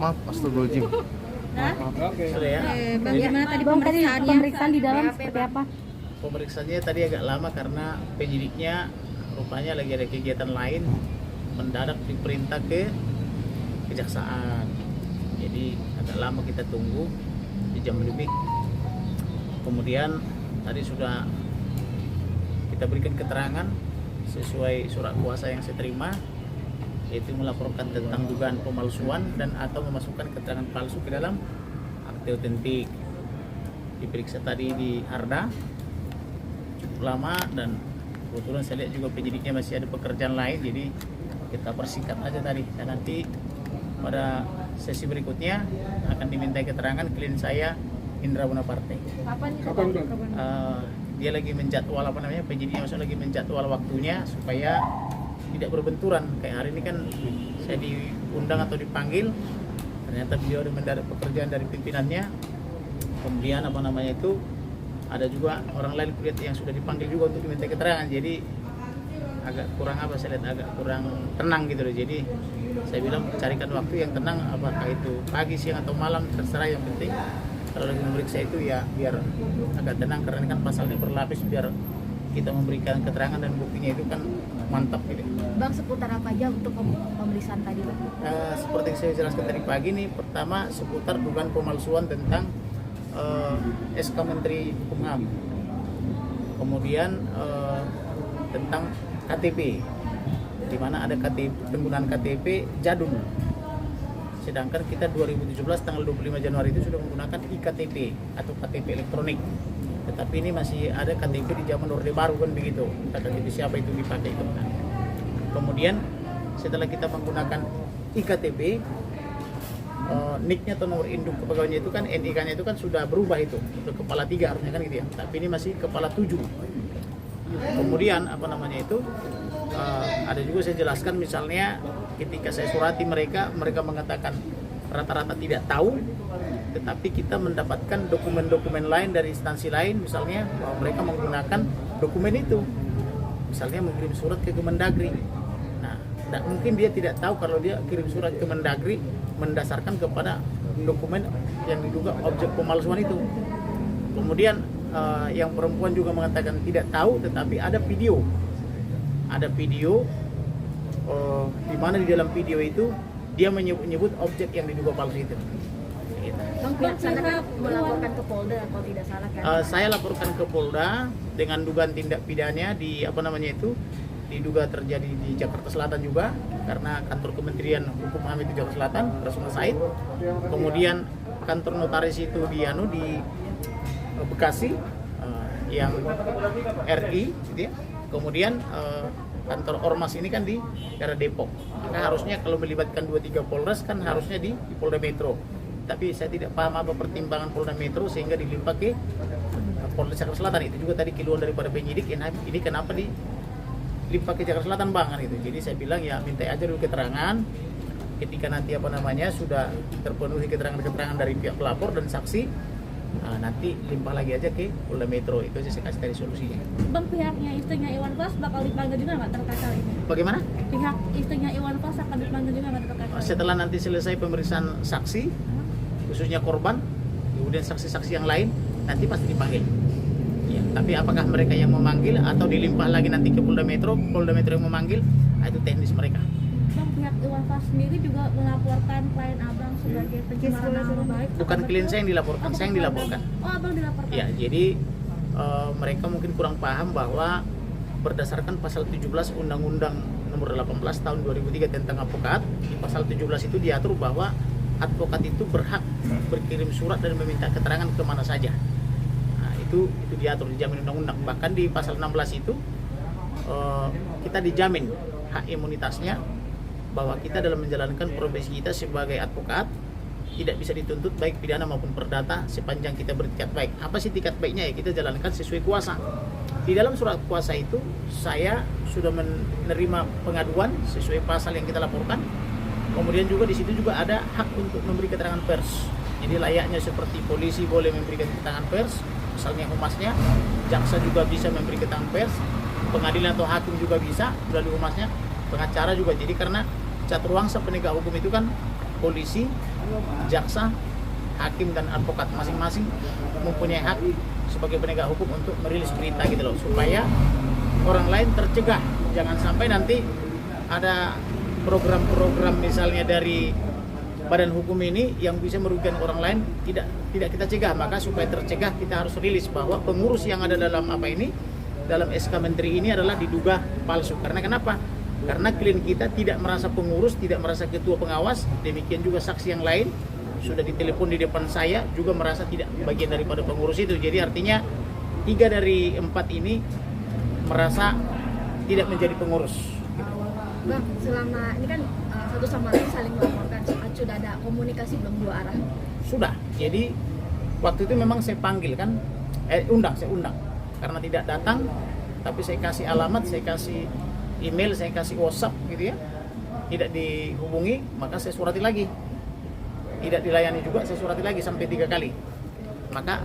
Maaf, astagfirullahaladzim. Nah, Oke. Sudah ya. bagaimana tadi Bang, tadi pemeriksaannya? pemeriksaan di dalam seperti apa? Pemeriksaannya tadi agak lama karena penyidiknya rupanya lagi ada kegiatan lain, mendadak diperintah ke kejaksaan. Jadi agak lama kita tunggu di jam lebih. Kemudian tadi sudah kita berikan keterangan sesuai surat kuasa yang saya terima, yaitu melaporkan tentang dugaan pemalsuan dan atau memasukkan keterangan palsu ke dalam akte otentik. Diperiksa tadi di Harda cukup lama dan kebetulan saya lihat juga penyidiknya masih ada pekerjaan lain, jadi kita persingkat aja tadi, dan nanti pada sesi berikutnya akan dimintai keterangan klien saya Indra Bonaparte. Kapan Bang? Dia lagi menjadwal penyidiknya maksudnya lagi menjadwal waktunya supaya tidak berbenturan. Kayak hari ini kan saya diundang atau dipanggil, ternyata beliau ada mendapat pekerjaan dari pimpinannya. Kemudian ada juga orang lain kulihat yang sudah dipanggil juga untuk diminta keterangan. Jadi agak kurang saya lihat agak kurang tenang gitu loh. Jadi saya bilang carikan waktu yang tenang, apakah itu pagi, siang atau malam, terserah, yang penting kalau lagi memeriksa itu ya biar agak tenang, karena ini kan pasalnya berlapis, biar kita memberikan keterangan dan buktinya itu kan mantap gitu. Bang, seputar apa aja untuk pemeriksaan tadi, Bang? Seperti yang saya jelaskan tadi pagi nih, pertama seputar dugaan pemalsuan tentang SK Menteri Hukum HAM, kemudian tentang KTP, di mana ada penggunaan KTP jadul, sedangkan kita 2017 tanggal 25 Januari itu sudah menggunakan iKTP atau KTP elektronik, tetapi ini masih ada KTP di zaman Orde Baru kan begitu, KTP siapa itu dipakai itu. Kemudian setelah kita menggunakan iKTP, NIK-nya atau nomor induk kepegawaiannya itu kan, NIK-nya itu kan sudah berubah, itu untuk kepala 3 harusnya kan gitu ya, tapi ini masih kepala 7. Kemudian ada juga saya jelaskan, misalnya ketika saya surati mereka mengatakan rata-rata tidak tahu, tetapi kita mendapatkan dokumen-dokumen lain dari instansi lain, misalnya bahwa mereka menggunakan dokumen itu, misalnya mengirim surat ke Kemendagri. Nah, mungkin dia tidak tahu kalau dia kirim surat ke Kemendagri mendasarkan kepada dokumen yang diduga objek pemalsuan itu. Kemudian yang perempuan juga mengatakan tidak tahu, tetapi ada video di mana di dalam video itu dia menyebut objek yang diduga palsu itu. Gitu. Bang, pihak sana kan melaporkan ke Polda kalau tidak salah kan? Saya laporkan ke Polda dengan dugaan tindak pidana diduga terjadi di Jakarta Selatan juga, karena kantor Kementerian Hukum HAM itu Jakarta Selatan, Rasuna Said. Kemudian kantor notaris itu di Bekasi, yang RI gitu ya. Kemudian kantor Ormas ini kan di daerah Depok. Maka harusnya kalau melibatkan 2-3 Polres kan harusnya di Polda Metro. Tapi saya tidak paham apa pertimbangan Polda Metro sehingga dilimpah ke Polda Jakarta Selatan. Itu juga tadi keluhan daripada penyidik, ini kenapa dilimpah ke Jakarta Selatan, Bang, kan itu. Jadi saya bilang ya minta aja dulu keterangan. Ketika nanti sudah terpenuhi keterangan dari pihak pelapor dan saksi, nanti limpah lagi aja ke Polda Metro. Itu aja saya kasih tadi solusinya. Bang, pihaknya istrinya Iwan Fals bakal dipanggil juga nggak terkait hal ini? Bagaimana? Pihak istrinya Iwan Fals akan dipanggil juga nggak terkait hal ini? Setelah nanti selesai pemeriksaan saksi, khususnya korban, kemudian saksi-saksi yang lain, nanti pasti dipanggil. Ya, tapi apakah mereka yang memanggil atau dilimpah lagi nanti ke Polda Metro yang memanggil, itu teknis mereka. Bang, pihak Iwan Fals sendiri juga melaporkan klien Abang sebagai pencemaran nama baik. Bukan klien saya yang dilaporkan, saya yang dilaporkan. Oh, Abang dilaporkan. Ya, jadi mereka mungkin kurang paham bahwa berdasarkan pasal 17 Undang-Undang Nomor 18 Tahun 2003 tentang advokat, di pasal 17 itu diatur bahwa advokat itu berhak berkirim surat dan meminta keterangan kemana saja. Nah, itu diatur, dijamin undang-undang. Bahkan di pasal 16 itu kita dijamin hak imunitasnya, bahwa kita dalam menjalankan profesi kita sebagai advokat tidak bisa dituntut baik pidana maupun perdata sepanjang kita bertikat baik. Apa sih tikat baiknya? Ya kita jalankan sesuai kuasa. Di dalam surat kuasa itu saya sudah menerima pengaduan sesuai pasal yang kita laporkan. Kemudian juga di situ juga ada hak untuk memberi keterangan pers. Jadi layaknya seperti polisi boleh memberikan keterangan pers, misalnya humasnya, jaksa juga bisa memberi keterangan pers, pengadilan atau hakim juga bisa melalui humasnya, pengacara juga. Jadi karena catur wangsa penegak hukum itu kan polisi, jaksa, hakim dan advokat masing-masing mempunyai hak sebagai penegak hukum untuk merilis berita gitu loh, supaya orang lain tercegah. Jangan sampai nanti ada program-program misalnya dari badan hukum ini yang bisa merugikan orang lain, tidak kita cegah. Maka supaya tercegah kita harus rilis bahwa pengurus yang ada dalam dalam SK Menteri ini adalah diduga palsu. Karena kenapa? Karena klien kita tidak merasa pengurus, tidak merasa ketua pengawas, demikian juga saksi yang lain sudah ditelepon di depan saya juga merasa tidak bagian daripada pengurus itu. Jadi artinya 3 dari 4 ini merasa tidak menjadi pengurus. Bang, selama ini kan satu sama lain saling melaporkan, sudah ada komunikasi belum dua arah? Sudah. Jadi waktu itu memang saya panggil kan, saya undang karena tidak datang, tapi saya kasih alamat, saya kasih email, saya kasih WhatsApp gitu ya, tidak dihubungi, maka saya surati lagi, tidak dilayani juga, saya surati lagi sampai 3 kali. Maka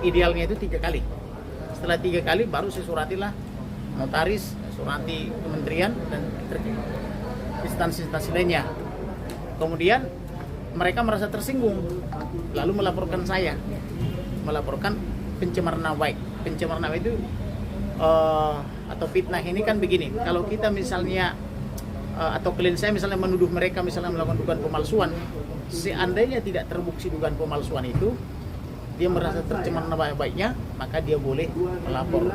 idealnya itu 3 kali. Setelah 3 kali baru saya suratilah notaris, surati kementerian dan instansi-instansi lainnya. Kemudian mereka merasa tersinggung, lalu melaporkan saya, melaporkan pencemaran nama baik. Pencemaran nama itu atau fitnah ini kan begini, kalau kita misalnya atau klien saya misalnya menuduh mereka misalnya melakukan dugaan pemalsuan, seandainya tidak terbukti dugaan pemalsuan itu, dia merasa tercemar nama baiknya, maka dia boleh melapor,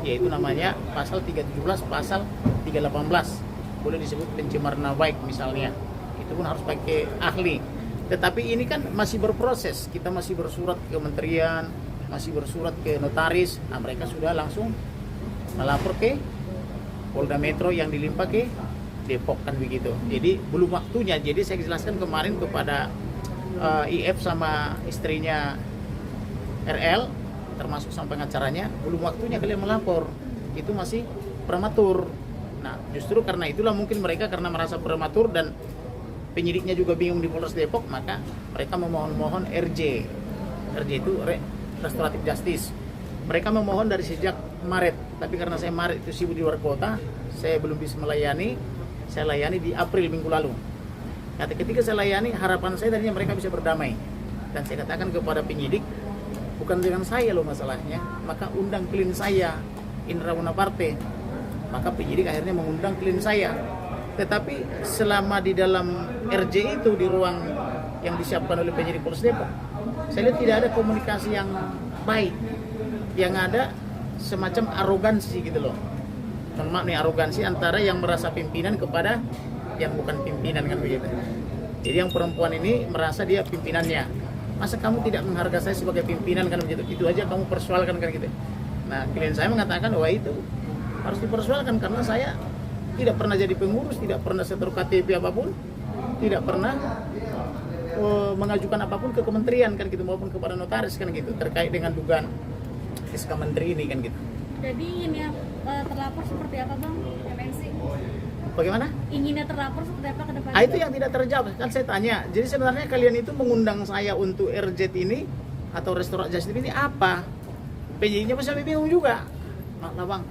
yaitu namanya pasal 317, pasal 318, boleh disebut pencemar nama baik misalnya. Itu pun harus pakai ahli. Tetapi ini kan masih berproses, kita masih bersurat ke kementerian, masih bersurat ke notaris. Nah, mereka sudah langsung melapor ke Polda Metro yang dilimpah ke Depok kan begitu. Jadi belum waktunya. Jadi saya jelaskan kemarin kepada IF sama istrinya RL, termasuk sama pengacaranya, belum waktunya kalian melapor. Itu masih prematur. Nah, justru karena itulah mungkin mereka karena merasa prematur dan penyidiknya juga bingung di Polres Depok, maka mereka memohon RJ. RJ itu Restoratif Justice. Mereka memohon dari sejak Maret, tapi karena saya Maret itu sibuk di luar kota, saya belum bisa melayani. Saya layani di April minggu lalu. Nah, ketika saya layani, harapan saya tadinya mereka bisa berdamai. Dan saya katakan kepada penyidik, bukan dengan saya loh masalahnya, maka undang klien saya, Indra Wunaparte. Maka penyidik akhirnya mengundang klien saya. Tetapi selama di dalam RJ itu, di ruang yang disiapkan oleh penyidik Polres Depok, saya lihat tidak ada komunikasi yang baik. Yang ada semacam arogansi gitu loh. Maaf nih, arogansi antara yang merasa pimpinan kepada yang bukan pimpinan kan begitu. Jadi yang perempuan ini merasa dia pimpinannya. Masa kamu tidak menghargai saya sebagai pimpinan kan begitu? Itu aja kamu persoalkan kan gitu. Nah, klien saya mengatakan bahwa itu harus dipersoalkan karena saya tidak pernah jadi pengurus, tidak pernah setor KTP apapun, tidak pernah mengajukan apapun ke kementerian kan gitu, maupun kepada notaris kan gitu, terkait dengan dugaan SK Menteri ini kan gitu. Jadi inginnya terlapor seperti apa Bang? MNC. Bagaimana? Inginnya terlapor seperti apa ke depannya? Itu yang tidak terjawab kan saya tanya. Jadi sebenarnya kalian itu mengundang saya untuk RZ ini atau Restoratif Justice ini apa? PJ-nya pun sampai bingung juga. Maaf Bang,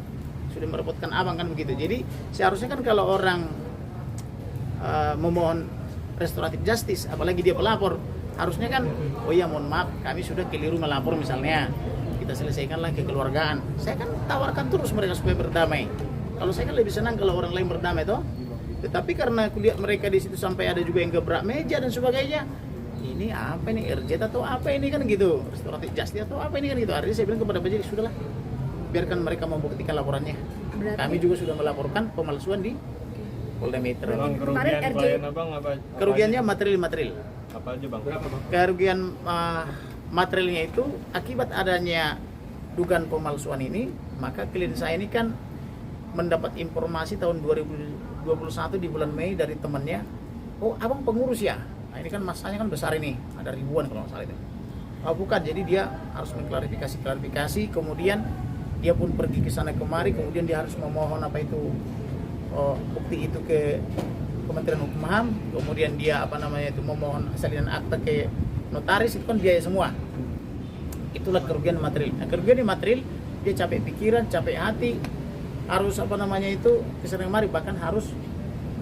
sudah merepotkan abang kan begitu. Jadi seharusnya kan kalau orang memohon Restoratif Justice, apalagi dia pelapor, harusnya kan, oh ya mohon maaf, kami sudah keliru melapor misalnya, kita selesaikanlah kekeluargaan. Saya kan tawarkan terus mereka supaya berdamai. Kalau saya kan lebih senang kalau orang lain berdamai toh. Tetapi karena kulihat mereka di situ sampai ada juga yang gebrak meja dan sebagainya. Ini apa ini, RJ atau apa ini kan gitu, Restoratif Justice atau apa ini kan gitu. Artinya saya bilang kepada penyidik, sudahlah, biarkan mereka membuktikan laporannya. Berarti kami juga sudah melaporkan pemalsuan di Polda Metro. Kerugian klien abang apa? Kerugiannya material. Apa aja bang? Berapa bang? Kerugian materialnya itu akibat adanya dugaan pemalsuan ini, maka klien saya ini kan mendapat informasi tahun 2021 di bulan Mei dari temannya, oh abang pengurus ya. Nah ini kan masanya kan besar ini, ada ribuan kalau nggak salah itu. Oh bukan, jadi dia harus mengklarifikasi, kemudian dia pun pergi ke sana kemari, kemudian dia harus memohon apa itu bukti itu ke Kementerian Hukum HAM, kemudian dia memohon salinan akta ke notaris, itu kan biaya semua. Itulah kerugian material. Nah, kerugian material dia capek pikiran, capek hati, harus kesana kemari, bahkan harus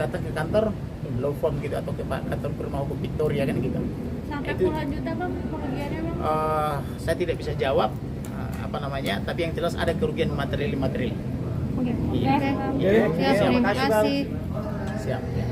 datang ke kantor law firm gitu atau ke kantor rumah hukum Victoria kan gitu. Sampai Itu- puluhan juta bang kerugiannya bang? Saya tidak bisa jawab apa namanya, tapi yang jelas ada kerugian material. Oke. Iya. Bang. Iya. Ya, terima kasih. Siap. Ya.